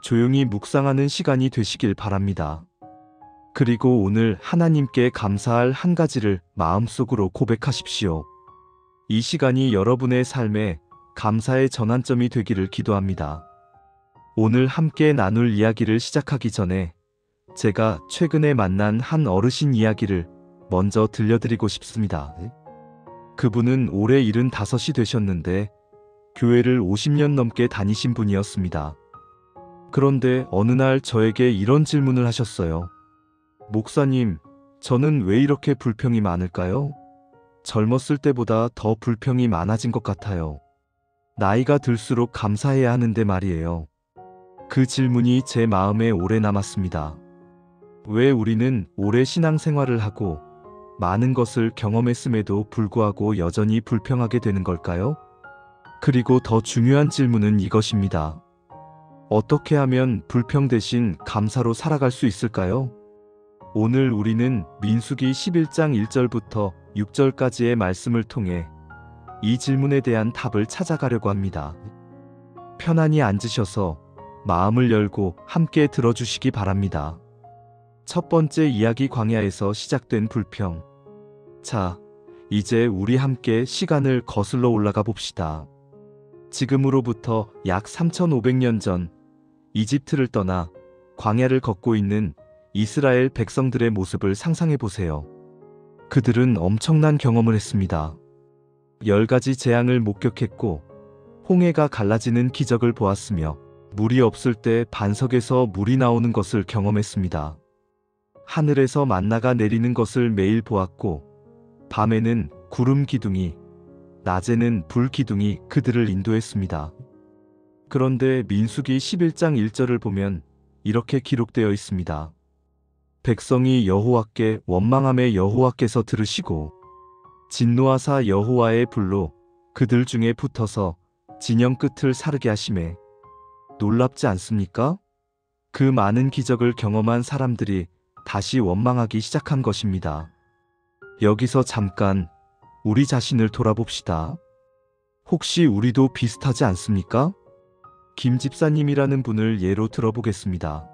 조용히 묵상하는 시간이 되시길 바랍니다. 그리고 오늘 하나님께 감사할 한 가지를 마음속으로 고백하십시오. 이 시간이 여러분의 삶에 감사의 전환점이 되기를 기도합니다. 오늘 함께 나눌 이야기를 시작하기 전에 제가 최근에 만난 한 어르신 이야기를 먼저 들려드리고 싶습니다. 그분은 올해 75이 되셨는데 교회를 50년 넘게 다니신 분이었습니다. 그런데 어느 날 저에게 이런 질문을 하셨어요. 목사님, 저는 왜 이렇게 불평이 많을까요? 젊었을 때보다 더 불평이 많아진 것 같아요. 나이가 들수록 감사해야 하는데 말이에요. 그 질문이 제 마음에 오래 남았습니다. 왜 우리는 오래 신앙생활을 하고 많은 것을 경험했음에도 불구하고 여전히 불평하게 되는 걸까요? 그리고 더 중요한 질문은 이것입니다. 어떻게 하면 불평 대신 감사로 살아갈 수 있을까요? 오늘 우리는 민수기 11장 1절부터 6절까지의 말씀을 통해 이 질문에 대한 답을 찾아가려고 합니다. 편안히 앉으셔서 마음을 열고 함께 들어주시기 바랍니다. 첫 번째 이야기 광야에서 시작된 불평. 자, 이제 우리 함께 시간을 거슬러 올라가 봅시다. 지금으로부터 약 3500년 전 이집트를 떠나 광야를 걷고 있는 이스라엘 백성들의 모습을 상상해 보세요. 그들은 엄청난 경험을 했습니다. 10가지 재앙을 목격했고 홍해가 갈라지는 기적을 보았으며 물이 없을 때 반석에서 물이 나오는 것을 경험했습니다. 하늘에서 만나가 내리는 것을 매일 보았고 밤에는 구름 기둥이, 낮에는 불 기둥이 그들을 인도했습니다. 그런데 민수기 11장 1절을 보면 이렇게 기록되어 있습니다. 백성이 여호와께 원망함에 여호와께서 들으시고 진노하사 여호와의 불로 그들 중에 붙어서 진영 끝을 사르게 하시매. 놀랍지 않습니까? 그 많은 기적을 경험한 사람들이 다시 원망하기 시작한 것입니다. 여기서 잠깐 우리 자신을 돌아봅시다. 혹시 우리도 비슷하지 않습니까? 김 집사님이라는 분을 예로 들어보겠습니다.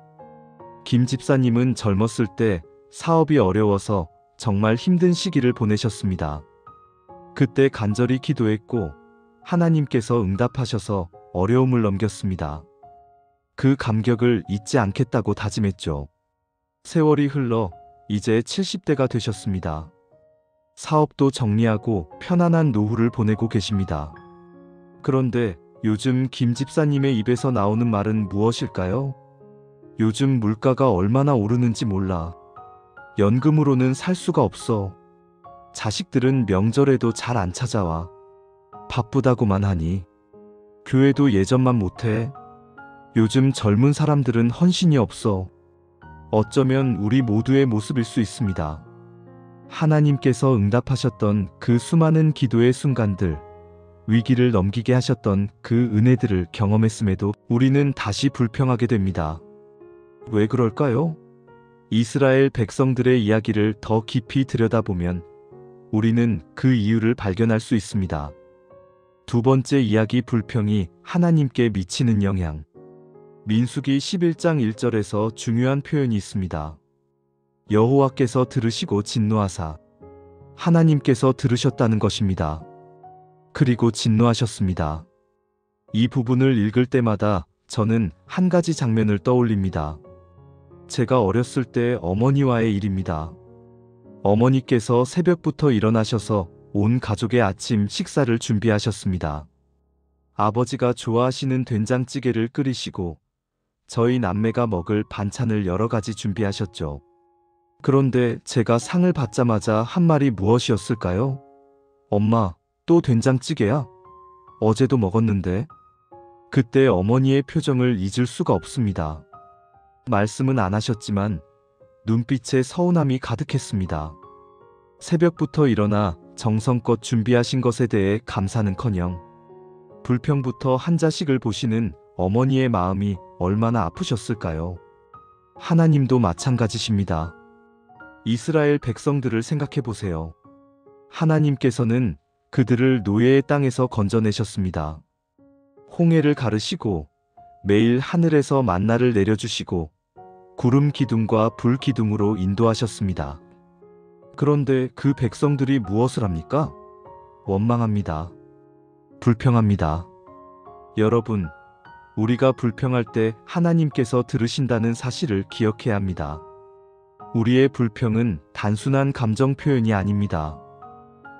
김 집사님은 젊었을 때 사업이 어려워서 정말 힘든 시기를 보내셨습니다. 그때 간절히 기도했고 하나님께서 응답하셔서 어려움을 넘겼습니다. 그 감격을 잊지 않겠다고 다짐했죠. 세월이 흘러 이제 70대가 되셨습니다. 사업도 정리하고 편안한 노후를 보내고 계십니다. 그런데 요즘 김 집사님의 입에서 나오는 말은 무엇일까요? 요즘 물가가 얼마나 오르는지 몰라. 연금으로는 살 수가 없어. 자식들은 명절에도 잘 안 찾아와. 바쁘다고만 하니. 교회도 예전만 못해. 요즘 젊은 사람들은 헌신이 없어. 어쩌면 우리 모두의 모습일 수 있습니다. 하나님께서 응답하셨던 그 수많은 기도의 순간들, 위기를 넘기게 하셨던 그 은혜들을 경험했음에도 우리는 다시 불평하게 됩니다. 왜 그럴까요? 이스라엘 백성들의 이야기를 더 깊이 들여다보면 우리는 그 이유를 발견할 수 있습니다. 두 번째 이야기 불평이 하나님께 미치는 영향. 민수기 11장 1절에서 중요한 표현이 있습니다. 여호와께서 들으시고 진노하사. 하나님께서 들으셨다는 것입니다. 그리고 진노하셨습니다. 이 부분을 읽을 때마다 저는 한 가지 장면을 떠올립니다. 제가 어렸을 때 어머니와의 일입니다. 어머니께서 새벽부터 일어나셔서 온 가족의 아침 식사를 준비하셨습니다. 아버지가 좋아하시는 된장찌개를 끓이시고 저희 남매가 먹을 반찬을 여러 가지 준비하셨죠. 그런데 제가 상을 받자마자 한 말이 무엇이었을까요? 엄마, 또 된장찌개야? 어제도 먹었는데. 그때 어머니의 표정을 잊을 수가 없습니다. 말씀은 안 하셨지만 눈빛에 서운함이 가득했습니다. 새벽부터 일어나 정성껏 준비하신 것에 대해 감사는커녕 불평부터 한 자식을 보시는 어머니의 마음이 얼마나 아프셨을까요? 하나님도 마찬가지십니다. 이스라엘 백성들을 생각해 보세요. 하나님께서는 그들을 노예의 땅에서 건져내셨습니다. 홍해를 가르시고 매일 하늘에서 만나를 내려주시고 구름 기둥과 불 기둥으로 인도하셨습니다. 그런데 그 백성들이 무엇을 합니까? 원망합니다. 불평합니다. 여러분, 우리가 불평할 때 하나님께서 들으신다는 사실을 기억해야 합니다. 우리의 불평은 단순한 감정 표현이 아닙니다.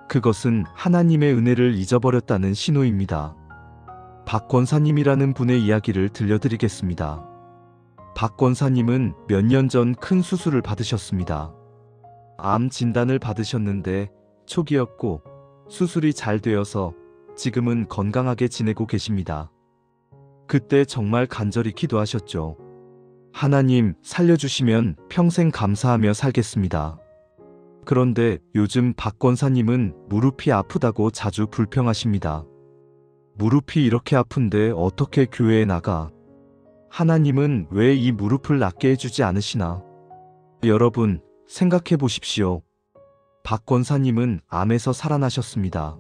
그것은 하나님의 은혜를 잊어버렸다는 신호입니다. 박 권사님이라는 분의 이야기를 들려드리겠습니다. 박 권사님은 몇 년 전 큰 수술을 받으셨습니다. 암 진단을 받으셨는데 초기였고 수술이 잘 되어서 지금은 건강하게 지내고 계십니다. 그때 정말 간절히 기도하셨죠. 하나님, 살려주시면 평생 감사하며 살겠습니다. 그런데 요즘 박 권사님은 무릎이 아프다고 자주 불평하십니다. 무릎이 이렇게 아픈데 어떻게 교회에 나가? 하나님은 왜 이 무릎을 낫게 해주지 않으시나? 여러분, 생각해 보십시오. 박 권사님은 암에서 살아나셨습니다.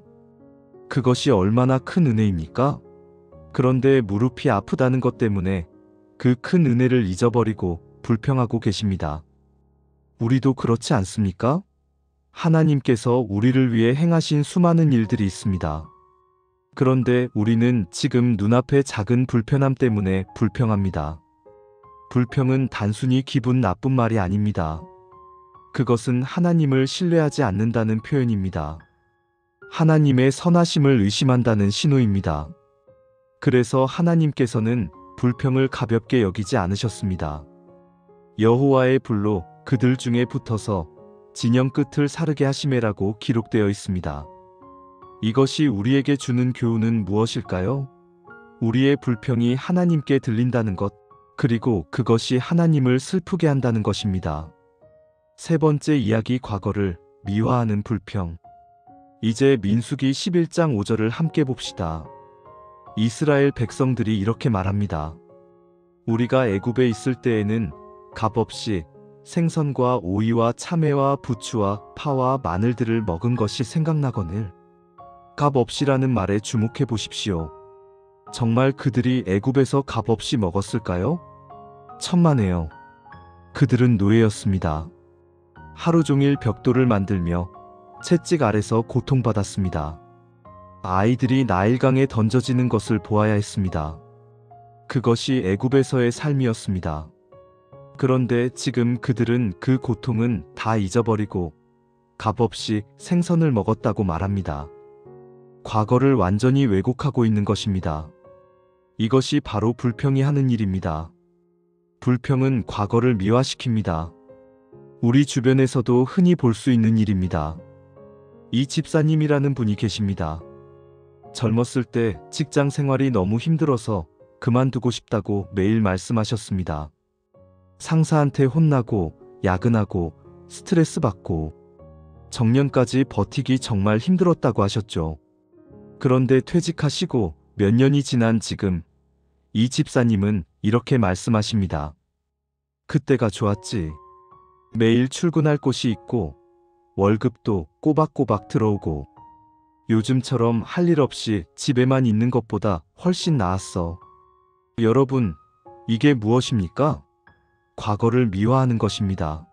그것이 얼마나 큰 은혜입니까? 그런데 무릎이 아프다는 것 때문에 그 큰 은혜를 잊어버리고 불평하고 계십니다. 우리도 그렇지 않습니까? 하나님께서 우리를 위해 행하신 수많은 일들이 있습니다. 그런데 우리는 지금 눈앞의 작은 불편함 때문에 불평합니다. 불평은 단순히 기분 나쁜 말이 아닙니다. 그것은 하나님을 신뢰하지 않는다는 표현입니다. 하나님의 선하심을 의심한다는 신호입니다. 그래서 하나님께서는 불평을 가볍게 여기지 않으셨습니다. 여호와의 불로 그들 중에 붙어서 진영 끝을 사르게 하시매라고 기록되어 있습니다. 이것이 우리에게 주는 교훈은 무엇일까요? 우리의 불평이 하나님께 들린다는 것, 그리고 그것이 하나님을 슬프게 한다는 것입니다. 세 번째 이야기, 과거를 미화하는 불평. 이제 민수기 11장 5절을 함께 봅시다. 이스라엘 백성들이 이렇게 말합니다. 우리가 애굽에 있을 때에는 값없이 생선과 오이와 참외와 부추와 파와 마늘들을 먹은 것이 생각나거늘. 값없이라는 말에 주목해 보십시오. 정말 그들이 애굽에서 값없이 먹었을까요? 천만에요. 그들은 노예였습니다. 하루 종일 벽돌을 만들며 채찍 아래서 고통받았습니다. 아이들이 나일강에 던져지는 것을 보아야 했습니다. 그것이 애굽에서의 삶이었습니다. 그런데 지금 그들은 그 고통은 다 잊어버리고 값없이 생선을 먹었다고 말합니다. 과거를 완전히 왜곡하고 있는 것입니다. 이것이 바로 불평이 하는 일입니다. 불평은 과거를 미화시킵니다. 우리 주변에서도 흔히 볼 수 있는 일입니다. 이 집사님이라는 분이 계십니다. 젊었을 때 직장 생활이 너무 힘들어서 그만두고 싶다고 매일 말씀하셨습니다. 상사한테 혼나고 야근하고 스트레스 받고 정년까지 버티기 정말 힘들었다고 하셨죠. 그런데 퇴직하시고 몇 년이 지난 지금 이 집사님은 이렇게 말씀하십니다. 그때가 좋았지. 매일 출근할 곳이 있고 월급도 꼬박꼬박 들어오고 요즘처럼 할 일 없이 집에만 있는 것보다 훨씬 나았어. 여러분, 이게 무엇입니까? 과거를 미화하는 것입니다.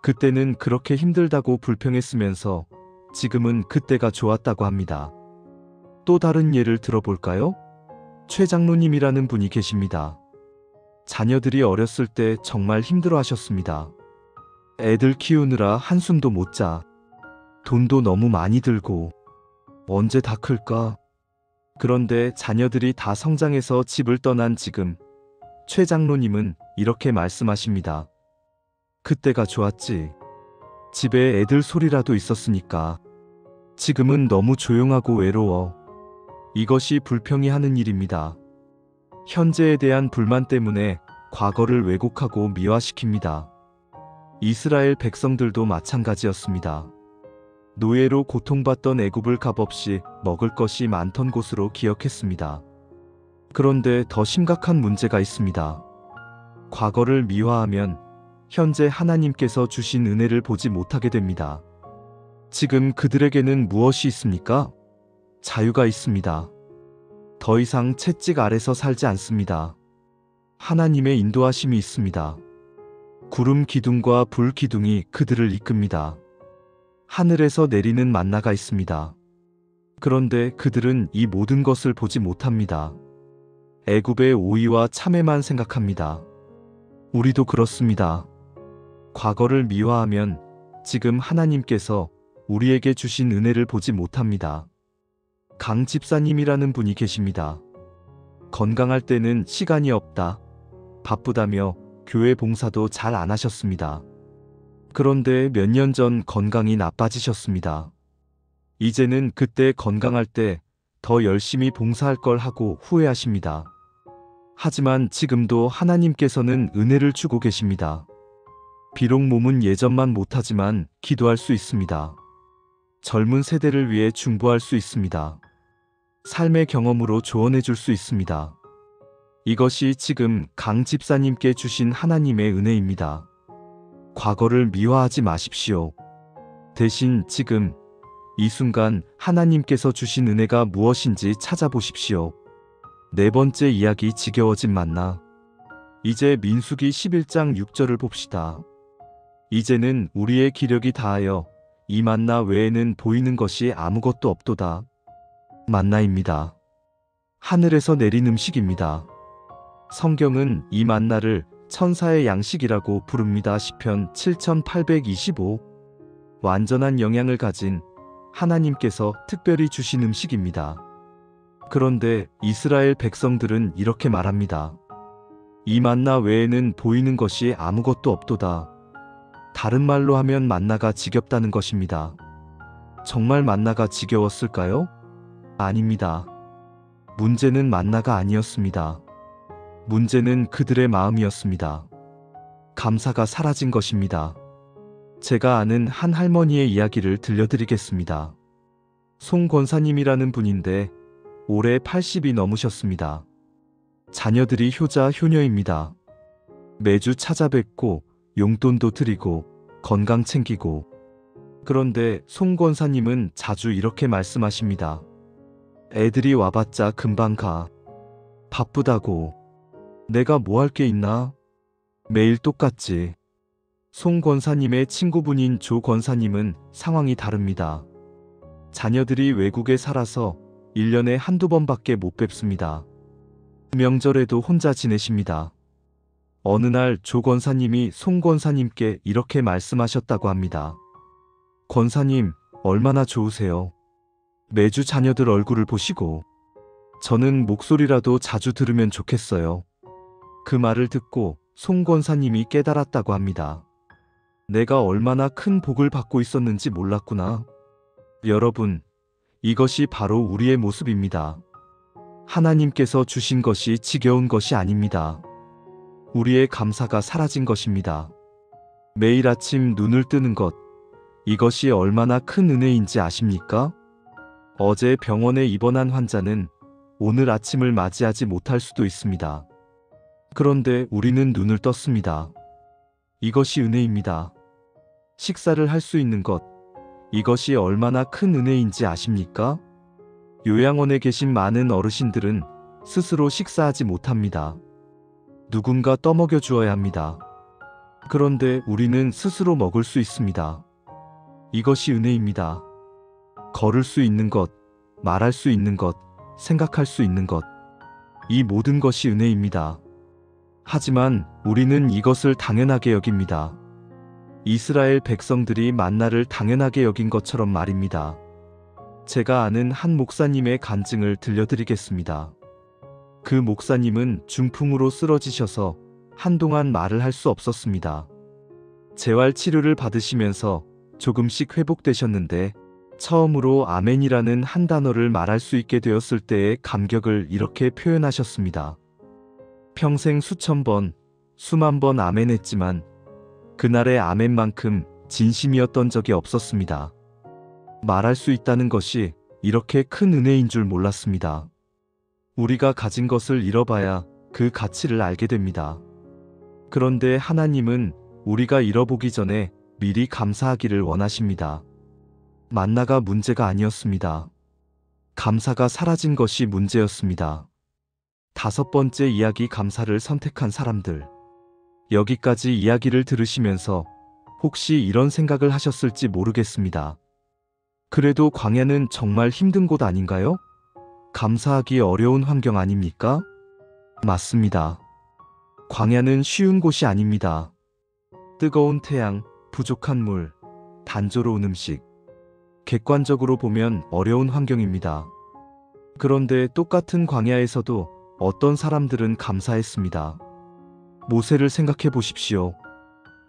그때는 그렇게 힘들다고 불평했으면서 지금은 그때가 좋았다고 합니다. 또 다른 예를 들어볼까요? 최 장로님이라는 분이 계십니다. 자녀들이 어렸을 때 정말 힘들어 하셨습니다. 애들 키우느라 한숨도 못 자. 돈도 너무 많이 들고. 언제 다 클까? 그런데 자녀들이 다 성장해서 집을 떠난 지금 최 장로님은 이렇게 말씀하십니다. 그때가 좋았지. 집에 애들 소리라도 있었으니까. 지금은 너무 조용하고 외로워. 이것이 불평이 하는 일입니다. 현재에 대한 불만 때문에 과거를 왜곡하고 미화시킵니다. 이스라엘 백성들도 마찬가지였습니다. 노예로 고통받던 애굽을 값없이 먹을 것이 많던 곳으로 기억했습니다. 그런데 더 심각한 문제가 있습니다. 과거를 미화하면 현재 하나님께서 주신 은혜를 보지 못하게 됩니다. 지금 그들에게는 무엇이 있습니까? 자유가 있습니다. 더 이상 채찍 아래서 살지 않습니다. 하나님의 인도하심이 있습니다. 구름 기둥과 불 기둥이 그들을 이끕니다. 하늘에서 내리는 만나가 있습니다. 그런데 그들은 이 모든 것을 보지 못합니다. 애굽의 오이와 참외만 생각합니다. 우리도 그렇습니다. 과거를 미화하면 지금 하나님께서 우리에게 주신 은혜를 보지 못합니다. 강 집사님이라는 분이 계십니다. 건강할 때는 시간이 없다, 바쁘다며 교회 봉사도 잘 안 하셨습니다. 그런데 몇 년 전 건강이 나빠지셨습니다. 이제는 그때 건강할 때 더 열심히 봉사할 걸 하고 후회하십니다. 하지만 지금도 하나님께서는 은혜를 주고 계십니다. 비록 몸은 예전만 못하지만 기도할 수 있습니다. 젊은 세대를 위해 중보할 수 있습니다. 삶의 경험으로 조언해 줄 수 있습니다. 이것이 지금 강 집사님께 주신 하나님의 은혜입니다. 과거를 미화하지 마십시오. 대신 지금 이 순간 하나님께서 주신 은혜가 무엇인지 찾아보십시오. 네 번째 이야기, 지겨워진 만나. 이제 민수기 11장 6절을 봅시다. 이제는 우리의 기력이 다하여 이 만나 외에는 보이는 것이 아무것도 없도다. 만나입니다. 하늘에서 내린 음식입니다. 성경은 이 만나를 천사의 양식이라고 부릅니다. 시편 7825. 완전한 영양을 가진 하나님께서 특별히 주신 음식입니다. 그런데 이스라엘 백성들은 이렇게 말합니다. 이 만나 외에는 보이는 것이 아무것도 없도다. 다른 말로 하면 만나가 지겹다는 것입니다. 정말 만나가 지겨웠을까요? 아닙니다. 문제는 만나가 아니었습니다. 문제는 그들의 마음이었습니다. 감사가 사라진 것입니다. 제가 아는 한 할머니의 이야기를 들려드리겠습니다. 송 권사님이라는 분인데 올해 80이 넘으셨습니다. 자녀들이 효자 효녀입니다. 매주 찾아뵙고 용돈도 드리고 건강 챙기고. 그런데 송 권사님은 자주 이렇게 말씀하십니다. 애들이 와봤자 금방 가. 바쁘다고. 내가 뭐 할 게 있나? 매일 똑같지. 송 권사님의 친구분인 조 권사님은 상황이 다릅니다. 자녀들이 외국에 살아서 1년에 한두 번밖에 못 뵙습니다. 명절에도 혼자 지내십니다. 어느 날 조 권사님이 송 권사님께 이렇게 말씀하셨다고 합니다. 권사님, 얼마나 좋으세요. 매주 자녀들 얼굴을 보시고. 저는 목소리라도 자주 들으면 좋겠어요. 그 말을 듣고 송 권사님이 깨달았다고 합니다. 내가 얼마나 큰 복을 받고 있었는지 몰랐구나. 여러분, 이것이 바로 우리의 모습입니다. 하나님께서 주신 것이 지겨운 것이 아닙니다. 우리의 감사가 사라진 것입니다. 매일 아침 눈을 뜨는 것, 이것이 얼마나 큰 은혜인지 아십니까? 어제 병원에 입원한 환자는 오늘 아침을 맞이하지 못할 수도 있습니다. 그런데 우리는 눈을 떴습니다. 이것이 은혜입니다. 식사를 할 수 있는 것, 이것이 얼마나 큰 은혜인지 아십니까? 요양원에 계신 많은 어르신들은 스스로 식사하지 못합니다. 누군가 떠먹여 주어야 합니다. 그런데 우리는 스스로 먹을 수 있습니다. 이것이 은혜입니다. 걸을 수 있는 것, 말할 수 있는 것, 생각할 수 있는 것, 이 모든 것이 은혜입니다. 하지만 우리는 이것을 당연하게 여깁니다. 이스라엘 백성들이 만나를 당연하게 여긴 것처럼 말입니다. 제가 아는 한 목사님의 간증을 들려드리겠습니다. 그 목사님은 중풍으로 쓰러지셔서 한동안 말을 할 수 없었습니다. 재활 치료를 받으시면서 조금씩 회복되셨는데 처음으로 아멘이라는 한 단어를 말할 수 있게 되었을 때의 감격을 이렇게 표현하셨습니다. 평생 수천 번, 수만 번 아멘했지만 그날의 아멘만큼 진심이었던 적이 없었습니다. 말할 수 있다는 것이 이렇게 큰 은혜인 줄 몰랐습니다. 우리가 가진 것을 잃어봐야 그 가치를 알게 됩니다. 그런데 하나님은 우리가 잃어보기 전에 미리 감사하기를 원하십니다. 만나가 문제가 아니었습니다. 감사가 사라진 것이 문제였습니다. 5번째 이야기 감사를 선택한 사람들. 여기까지 이야기를 들으시면서 혹시 이런 생각을 하셨을지 모르겠습니다. 그래도 광야는 정말 힘든 곳 아닌가요? 감사하기 어려운 환경 아닙니까? 맞습니다. 광야는 쉬운 곳이 아닙니다. 뜨거운 태양, 부족한 물, 단조로운 음식. 객관적으로 보면 어려운 환경입니다. 그런데 똑같은 광야에서도 어떤 사람들은 감사했습니다. 모세를 생각해 보십시오.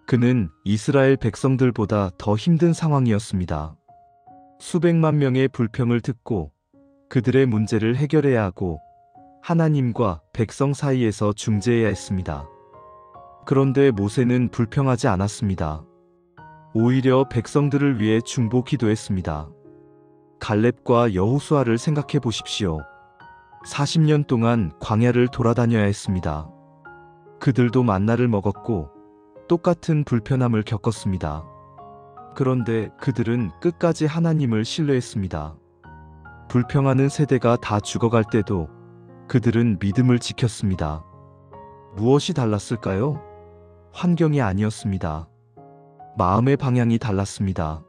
그는 이스라엘 백성들보다 더 힘든 상황이었습니다. 수백만 명의 불평을 듣고 그들의 문제를 해결해야 하고 하나님과 백성 사이에서 중재해야 했습니다. 그런데 모세는 불평하지 않았습니다. 오히려 백성들을 위해 중보 기도했습니다. 갈렙과 여호수아를 생각해 보십시오. 40년 동안 광야를 돌아다녀야 했습니다. 그들도 만나를 먹었고 똑같은 불편함을 겪었습니다. 그런데 그들은 끝까지 하나님을 신뢰했습니다. 불평하는 세대가 다 죽어갈 때도 그들은 믿음을 지켰습니다. 무엇이 달랐을까요? 환경이 아니었습니다. 마음의 방향이 달랐습니다.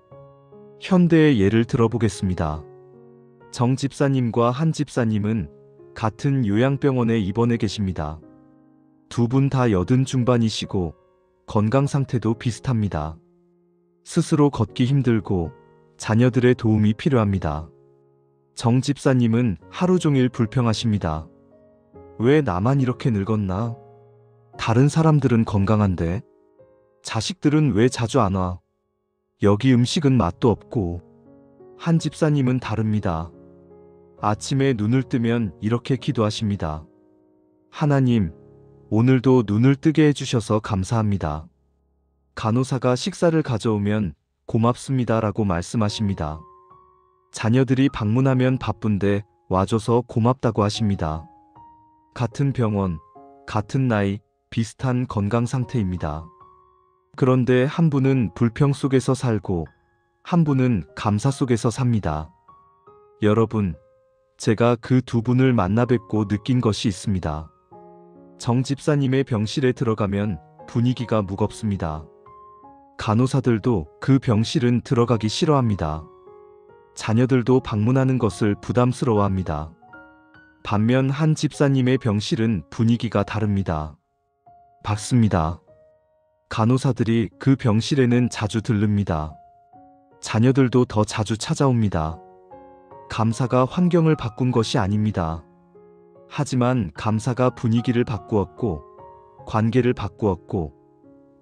현대의 예를 들어보겠습니다. 정 집사님과 한 집사님은 같은 요양병원에 입원해 계십니다. 두 분 다 80 중반이시고 건강 상태도 비슷합니다. 스스로 걷기 힘들고 자녀들의 도움이 필요합니다. 정 집사님은 하루 종일 불평하십니다. 왜 나만 이렇게 늙었나? 다른 사람들은 건강한데? 자식들은 왜 자주 안 와? 여기 음식은 맛도 없고. 한 집사님은 다릅니다. 아침에 눈을 뜨면 이렇게 기도하십니다. 하나님, 오늘도 눈을 뜨게 해주셔서 감사합니다. 간호사가 식사를 가져오면 고맙습니다라고 말씀하십니다. 자녀들이 방문하면 바쁜데 와줘서 고맙다고 하십니다. 같은 병원, 같은 나이, 비슷한 건강 상태입니다. 그런데 한 분은 불평 속에서 살고 한 분은 감사 속에서 삽니다. 여러분, 제가 그 두 분을 만나 뵙고 느낀 것이 있습니다. 정 집사님의 병실에 들어가면 분위기가 무겁습니다. 간호사들도 그 병실은 들어가기 싫어합니다. 자녀들도 방문하는 것을 부담스러워합니다. 반면 한 집사님의 병실은 분위기가 다릅니다. 밝습니다. 간호사들이 그 병실에는 자주 들릅니다. 자녀들도 더 자주 찾아옵니다. 감사가 환경을 바꾼 것이 아닙니다. 하지만 감사가 분위기를 바꾸었고, 관계를 바꾸었고,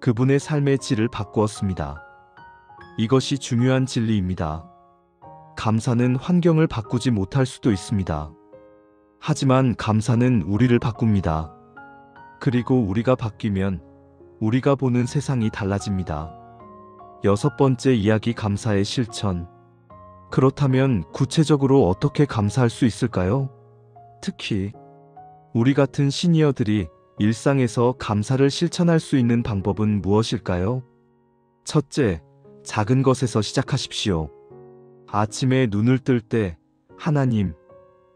그분의 삶의 질을 바꾸었습니다. 이것이 중요한 진리입니다. 감사는 환경을 바꾸지 못할 수도 있습니다. 하지만 감사는 우리를 바꿉니다. 그리고 우리가 바뀌면 우리가 보는 세상이 달라집니다. 6번째 이야기 감사의 실천. 그렇다면 구체적으로 어떻게 감사할 수 있을까요? 특히 우리 같은 시니어들이 일상에서 감사를 실천할 수 있는 방법은 무엇일까요? 첫째, 작은 것에서 시작하십시오. 아침에 눈을 뜰 때 하나님,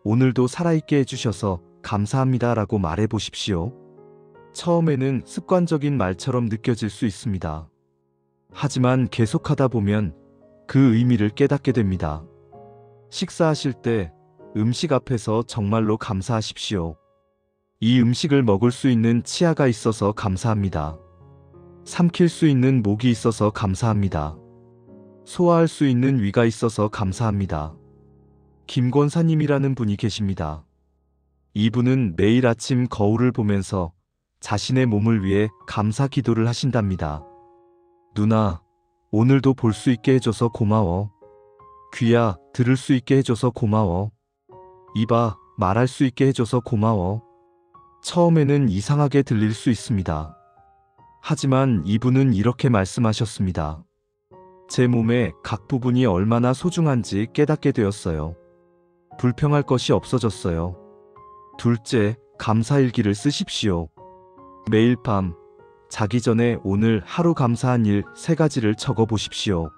오늘도 살아있게 해주셔서 감사합니다라고 말해 보십시오. 처음에는 습관적인 말처럼 느껴질 수 있습니다. 하지만 계속하다 보면 그 의미를 깨닫게 됩니다. 식사하실 때 음식 앞에서 정말로 감사하십시오. 이 음식을 먹을 수 있는 치아가 있어서 감사합니다. 삼킬 수 있는 목이 있어서 감사합니다. 소화할 수 있는 위가 있어서 감사합니다. 김 권사님이라는 분이 계십니다. 이분은 매일 아침 거울을 보면서 자신의 몸을 위해 감사 기도를 하신답니다. 누나, 오늘도 볼 수 있게 해줘서 고마워. 귀야, 들을 수 있게 해줘서 고마워. 입아, 말할 수 있게 해줘서 고마워. 처음에는 이상하게 들릴 수 있습니다. 하지만 이분은 이렇게 말씀하셨습니다. 제 몸의 각 부분이 얼마나 소중한지 깨닫게 되었어요. 불평할 것이 없어졌어요. 둘째, 감사일기를 쓰십시오. 매일 밤 자기 전에 오늘 하루 감사한 일 3가지를 적어 보십시오.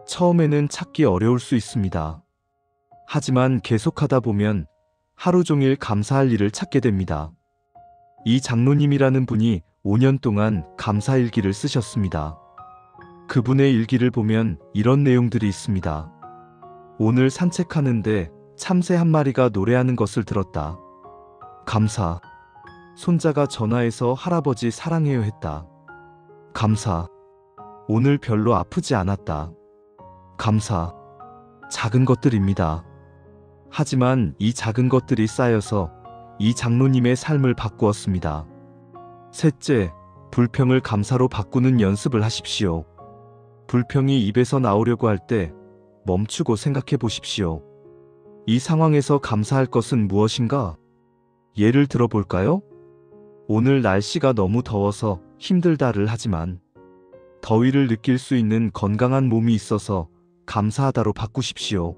처음에는 찾기 어려울 수 있습니다. 하지만 계속하다 보면 하루 종일 감사할 일을 찾게 됩니다. 이 장로님이라는 분이 5년 동안 감사일기를 쓰셨습니다. 그분의 일기를 보면 이런 내용들이 있습니다. 오늘 산책하는데 참새 한 마리가 노래하는 것을 들었다. 감사. 손자가 전화해서 할아버지 사랑해요 했다. 감사. 오늘 별로 아프지 않았다. 감사. 작은 것들입니다. 하지만 이 작은 것들이 쌓여서 이 장로님의 삶을 바꾸었습니다. 셋째, 불평을 감사로 바꾸는 연습을 하십시오. 불평이 입에서 나오려고 할 때 멈추고 생각해 보십시오. 이 상황에서 감사할 것은 무엇인가? 예를 들어 볼까요? 오늘 날씨가 너무 더워서 힘들다를 하지만 더위를 느낄 수 있는 건강한 몸이 있어서 감사하다로 바꾸십시오.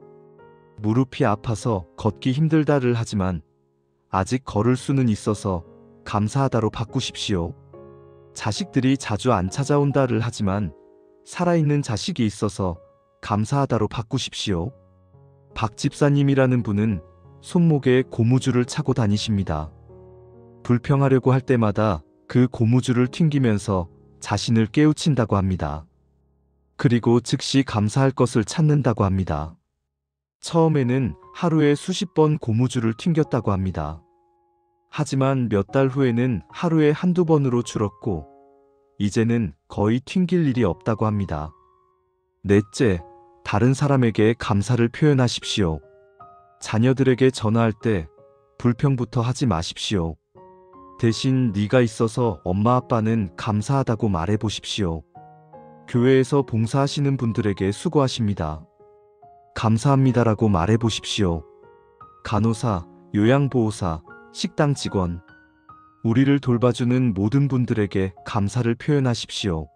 무릎이 아파서 걷기 힘들다를 하지만 아직 걸을 수는 있어서 감사하다로 바꾸십시오. 자식들이 자주 안 찾아온다를 하지만 살아있는 자식이 있어서 감사하다로 바꾸십시오. 박 집사님이라는 분은 손목에 고무줄을 차고 다니십니다. 불평하려고 할 때마다 그 고무줄을 튕기면서 자신을 깨우친다고 합니다. 그리고 즉시 감사할 것을 찾는다고 합니다. 처음에는 하루에 수십 번 고무줄을 튕겼다고 합니다. 하지만 몇 달 후에는 하루에 한두 번으로 줄었고 이제는 거의 튕길 일이 없다고 합니다. 넷째, 다른 사람에게 감사를 표현하십시오. 자녀들에게 전화할 때 불평부터 하지 마십시오. 대신 네가 있어서 엄마 아빠는 감사하다고 말해 보십시오. 교회에서 봉사하시는 분들에게 수고하십니다. 감사합니다라고 말해 보십시오. 간호사, 요양보호사, 식당 직원, 우리를 돌봐주는 모든 분들에게 감사를 표현하십시오.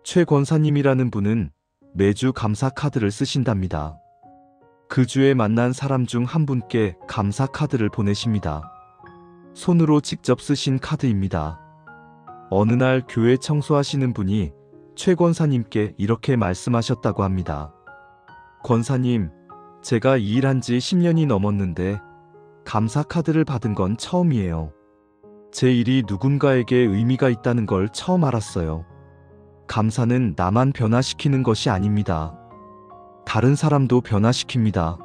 최 권사님이라는 분은 매주 감사 카드를 쓰신답니다. 그 주에 만난 사람 중 한 분께 감사 카드를 보내십니다. 손으로 직접 쓰신 카드입니다. 어느 날 교회 청소하시는 분이 최 권사님께 이렇게 말씀하셨다고 합니다. 권사님, 제가 이 일한 지 10년이 넘었는데 감사 카드를 받은 건 처음이에요. 제 일이 누군가에게 의미가 있다는 걸 처음 알았어요. 감사는 나만 변화시키는 것이 아닙니다. 다른 사람도 변화시킵니다.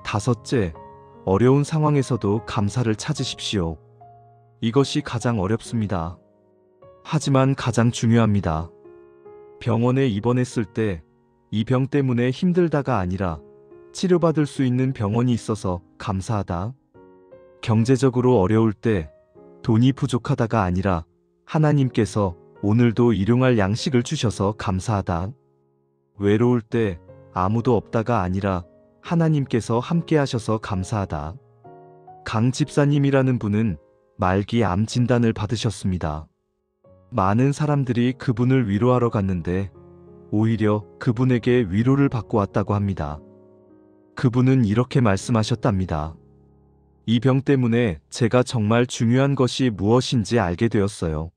다섯째, 어려운 상황에서도 감사를 찾으십시오. 이것이 가장 어렵습니다. 하지만 가장 중요합니다. 병원에 입원했을 때 이 병 때문에 힘들다가 아니라 치료받을 수 있는 병원이 있어서 감사하다. 경제적으로 어려울 때 돈이 부족하다가 아니라 하나님께서 오늘도 일용할 양식을 주셔서 감사하다. 외로울 때 아무도 없다가 아니라 하나님께서 함께 하셔서 감사하다. 강 집사님이라는 분은 말기 암 진단을 받으셨습니다. 많은 사람들이 그분을 위로하러 갔는데 오히려 그분에게 위로를 받고 왔다고 합니다. 그분은 이렇게 말씀하셨답니다. 이 병 때문에 제가 정말 중요한 것이 무엇인지 알게 되었어요.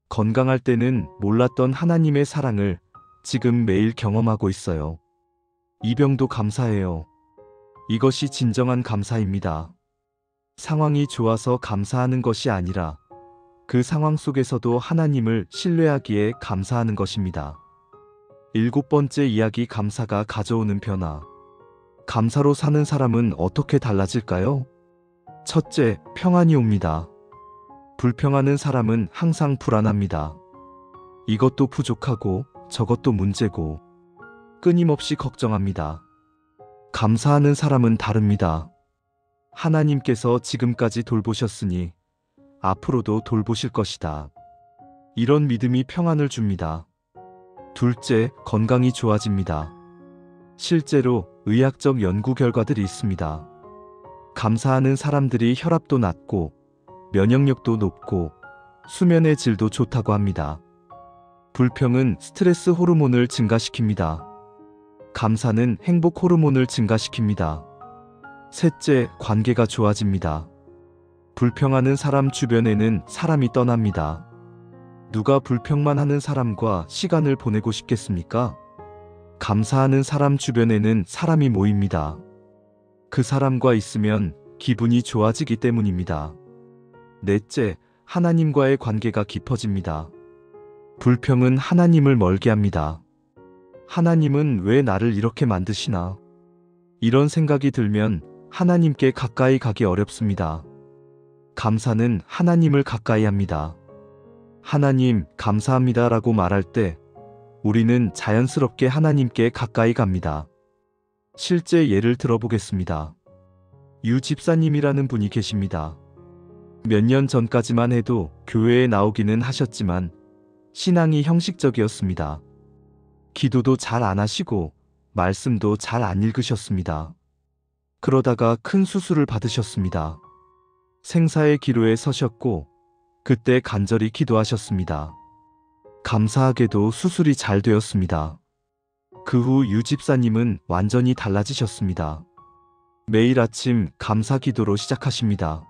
건강할 때는 몰랐던 하나님의 사랑을 지금 매일 경험하고 있어요. 이 병도 감사해요. 이것이 진정한 감사입니다. 상황이 좋아서 감사하는 것이 아니라 그 상황 속에서도 하나님을 신뢰하기에 감사하는 것입니다. 7번째 이야기, 감사가 가져오는 변화. 감사로 사는 사람은 어떻게 달라질까요? 첫째, 평안이 옵니다. 불평하는 사람은 항상 불안합니다. 이것도 부족하고 저것도 문제고 끊임없이 걱정합니다. 감사하는 사람은 다릅니다. 하나님께서 지금까지 돌보셨으니 앞으로도 돌보실 것이다. 이런 믿음이 평안을 줍니다. 둘째, 건강이 좋아집니다. 실제로 의학적 연구 결과들이 있습니다. 감사하는 사람들이 혈압도 낮고 면역력도 높고 수면의 질도 좋다고 합니다. 불평은 스트레스 호르몬을 증가시킵니다. 감사는 행복 호르몬을 증가시킵니다. 셋째, 관계가 좋아집니다. 불평하는 사람 주변에는 사람이 떠납니다. 누가 불평만 하는 사람과 시간을 보내고 싶겠습니까? 감사하는 사람 주변에는 사람이 모입니다. 그 사람과 있으면 기분이 좋아지기 때문입니다. 넷째, 하나님과의 관계가 깊어집니다. 불평은 하나님을 멀게 합니다. 하나님은 왜 나를 이렇게 만드시나? 이런 생각이 들면 하나님께 가까이 가기 어렵습니다. 감사는 하나님을 가까이 합니다. 하나님, 감사합니다라고 말할 때 우리는 자연스럽게 하나님께 가까이 갑니다. 실제 예를 들어보겠습니다. 유 집사님이라는 분이 계십니다. 몇 년 전까지만 해도 교회에 나오기는 하셨지만 신앙이 형식적이었습니다. 기도도 잘 안 하시고 말씀도 잘 안 읽으셨습니다. 그러다가 큰 수술을 받으셨습니다. 생사의 기로에 서셨고 그때 간절히 기도하셨습니다. 감사하게도 수술이 잘 되었습니다. 그 후 유 집사님은 완전히 달라지셨습니다. 매일 아침 감사 기도로 시작하십니다.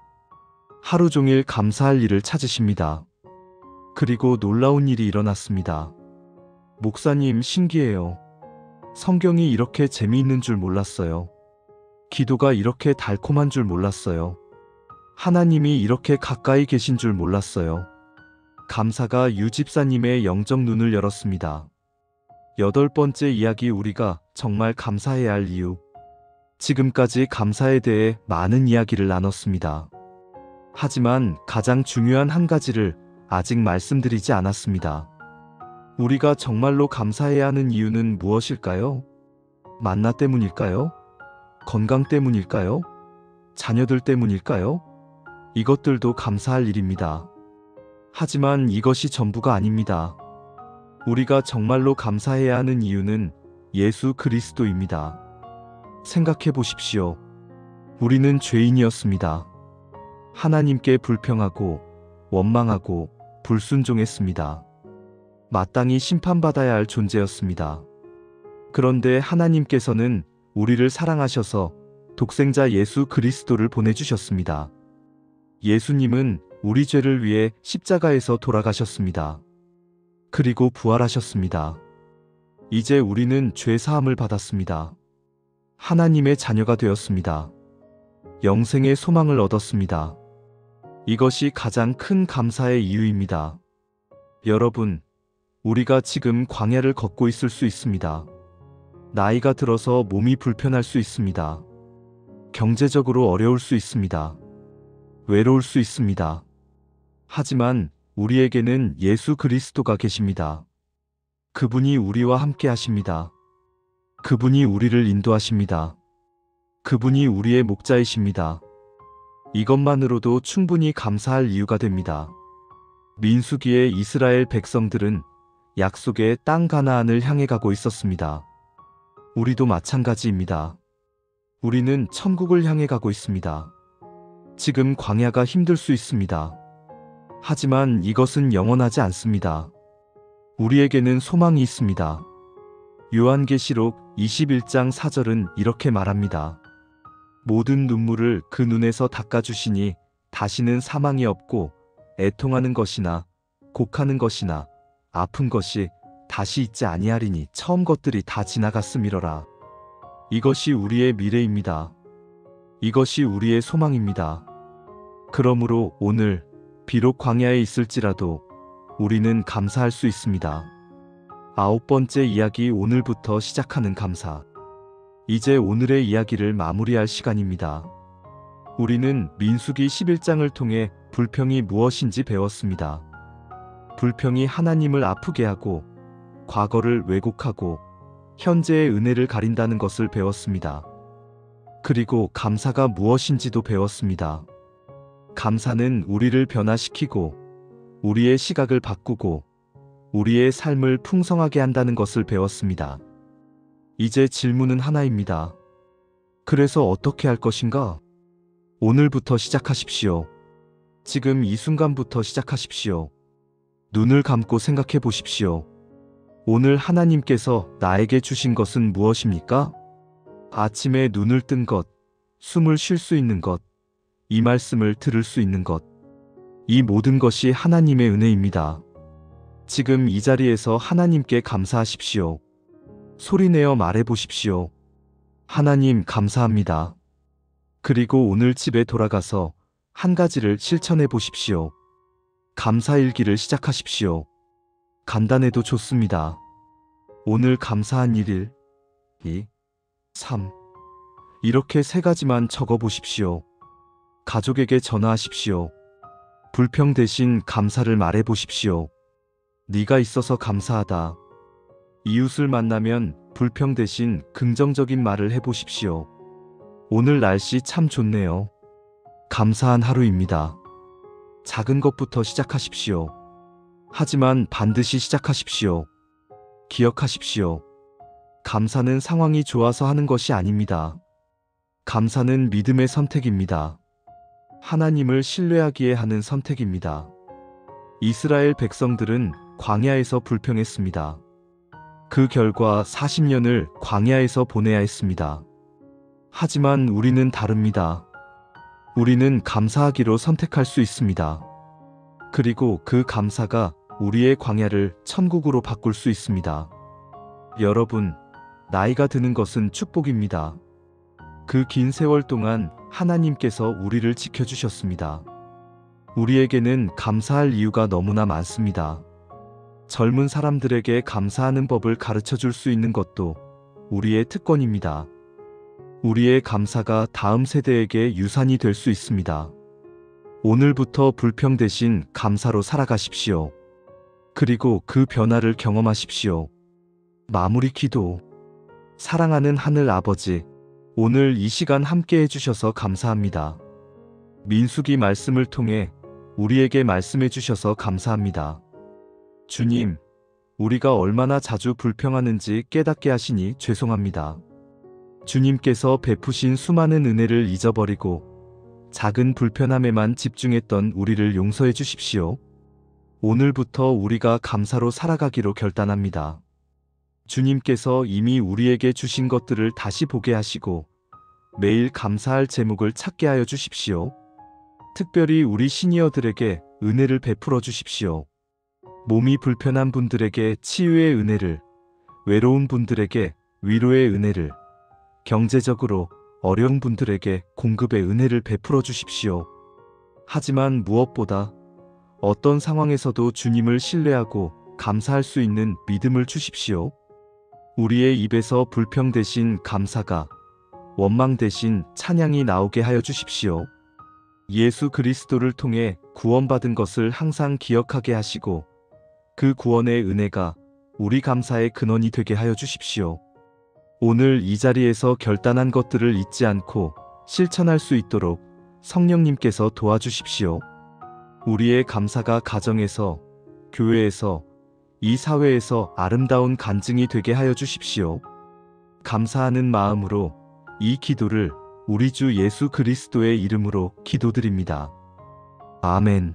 하루 종일 감사할 일을 찾으십니다. 그리고 놀라운 일이 일어났습니다. 목사님, 신기해요. 성경이 이렇게 재미있는 줄 몰랐어요. 기도가 이렇게 달콤한 줄 몰랐어요. 하나님이 이렇게 가까이 계신 줄 몰랐어요. 감사가 유 집사님의 영적 눈을 열었습니다. 8번째 이야기, 우리가 정말 감사해야 할 이유. 지금까지 감사에 대해 많은 이야기를 나눴습니다. 하지만 가장 중요한 한 가지를 아직 말씀드리지 않았습니다. 우리가 정말로 감사해야 하는 이유는 무엇일까요? 만나 때문일까요? 건강 때문일까요? 자녀들 때문일까요? 이것들도 감사할 일입니다. 하지만 이것이 전부가 아닙니다. 우리가 정말로 감사해야 하는 이유는 예수 그리스도입니다. 생각해 보십시오. 우리는 죄인이었습니다. 하나님께 불평하고 원망하고 불순종했습니다. 마땅히 심판받아야 할 존재였습니다. 그런데 하나님께서는 우리를 사랑하셔서 독생자 예수 그리스도를 보내주셨습니다. 예수님은 우리 죄를 위해 십자가에서 돌아가셨습니다. 그리고 부활하셨습니다. 이제 우리는 죄 사함을 받았습니다. 하나님의 자녀가 되었습니다. 영생의 소망을 얻었습니다. 이것이 가장 큰 감사의 이유입니다. 여러분, 우리가 지금 광야를 걷고 있을 수 있습니다. 나이가 들어서 몸이 불편할 수 있습니다. 경제적으로 어려울 수 있습니다. 외로울 수 있습니다. 하지만 우리에게는 예수 그리스도가 계십니다. 그분이 우리와 함께 하십니다. 그분이 우리를 인도하십니다. 그분이 우리의 목자이십니다. 이것만으로도 충분히 감사할 이유가 됩니다. 민수기의 이스라엘 백성들은 약속의 땅 가나안을 향해 가고 있었습니다. 우리도 마찬가지입니다. 우리는 천국을 향해 가고 있습니다. 지금 광야가 힘들 수 있습니다. 하지만 이것은 영원하지 않습니다. 우리에게는 소망이 있습니다. 요한계시록 21장 4절은 이렇게 말합니다. 모든 눈물을 그 눈에서 닦아주시니 다시는 사망이 없고 애통하는 것이나 곡하는 것이나 아픈 것이 다시 있지 아니하리니 처음 것들이 다 지나갔음이러라. 이것이 우리의 미래입니다. 이것이 우리의 소망입니다. 그러므로 오늘 비록 광야에 있을지라도 우리는 감사할 수 있습니다. 9번째 이야기, 오늘부터 시작하는 감사. 이제 오늘의 이야기를 마무리할 시간입니다. 우리는 민수기 11장을 통해 불평이 무엇인지 배웠습니다. 불평이 하나님을 아프게 하고 과거를 왜곡하고 현재의 은혜를 가린다는 것을 배웠습니다. 그리고 감사가 무엇인지도 배웠습니다. 감사는 우리를 변화시키고 우리의 시각을 바꾸고 우리의 삶을 풍성하게 한다는 것을 배웠습니다. 이제 질문은 하나입니다. 그래서 어떻게 할 것인가? 오늘부터 시작하십시오. 지금 이 순간부터 시작하십시오. 눈을 감고 생각해 보십시오. 오늘 하나님께서 나에게 주신 것은 무엇입니까? 아침에 눈을 뜬 것, 숨을 쉴 수 있는 것, 이 말씀을 들을 수 있는 것. 이 모든 것이 하나님의 은혜입니다. 지금 이 자리에서 하나님께 감사하십시오. 소리내어 말해 보십시오. 하나님, 감사합니다. 그리고 오늘 집에 돌아가서 한 가지를 실천해 보십시오. 감사일기를 시작하십시오. 간단해도 좋습니다. 오늘 감사한 일 2, 3. 이렇게 3가지만 적어 보십시오. 가족에게 전화하십시오. 불평 대신 감사를 말해 보십시오. 네가 있어서 감사하다. 이웃을 만나면 불평 대신 긍정적인 말을 해 보십시오. 오늘 날씨 참 좋네요. 감사한 하루입니다. 작은 것부터 시작하십시오. 하지만 반드시 시작하십시오. 기억하십시오. 감사는 상황이 좋아서 하는 것이 아닙니다. 감사는 믿음의 선택입니다. 하나님을 신뢰하기에 하는 선택입니다. 이스라엘 백성들은 광야에서 불평했습니다. 그 결과 40년을 광야에서 보내야 했습니다. 하지만 우리는 다릅니다. 우리는 감사하기로 선택할 수 있습니다. 그리고 그 감사가 우리의 광야를 천국으로 바꿀 수 있습니다. 여러분, 나이가 드는 것은 축복입니다. 그 긴 세월 동안 하나님께서 우리를 지켜주셨습니다. 우리에게는 감사할 이유가 너무나 많습니다. 젊은 사람들에게 감사하는 법을 가르쳐 줄 수 있는 것도 우리의 특권입니다. 우리의 감사가 다음 세대에게 유산이 될 수 있습니다. 오늘부터 불평 대신 감사로 살아가십시오. 그리고 그 변화를 경험하십시오. 마무리 기도. 사랑하는 하늘 아버지, 오늘 이 시간 함께 해주셔서 감사합니다. 민수기 말씀을 통해 우리에게 말씀해 주셔서 감사합니다. 주님, 우리가 얼마나 자주 불평하는지 깨닫게 하시니 죄송합니다. 주님께서 베푸신 수많은 은혜를 잊어버리고 작은 불편함에만 집중했던 우리를 용서해 주십시오. 오늘부터 우리가 감사로 살아가기로 결단합니다. 주님께서 이미 우리에게 주신 것들을 다시 보게 하시고 매일 감사할 제목을 찾게 하여 주십시오. 특별히 우리 시니어들에게 은혜를 베풀어 주십시오. 몸이 불편한 분들에게 치유의 은혜를, 외로운 분들에게 위로의 은혜를, 경제적으로 어려운 분들에게 공급의 은혜를 베풀어 주십시오. 하지만 무엇보다 어떤 상황에서도 주님을 신뢰하고 감사할 수 있는 믿음을 주십시오. 우리의 입에서 불평 대신 감사가, 원망 대신 찬양이 나오게 하여 주십시오. 예수 그리스도를 통해 구원받은 것을 항상 기억하게 하시고 그 구원의 은혜가 우리 감사의 근원이 되게 하여 주십시오. 오늘 이 자리에서 결단한 것들을 잊지 않고 실천할 수 있도록 성령님께서 도와주십시오. 우리의 감사가 가정에서, 교회에서, 이 사회에서 아름다운 간증이 되게 하여 주십시오. 감사하는 마음으로 이 기도를 우리 주 예수 그리스도의 이름으로 기도드립니다. 아멘.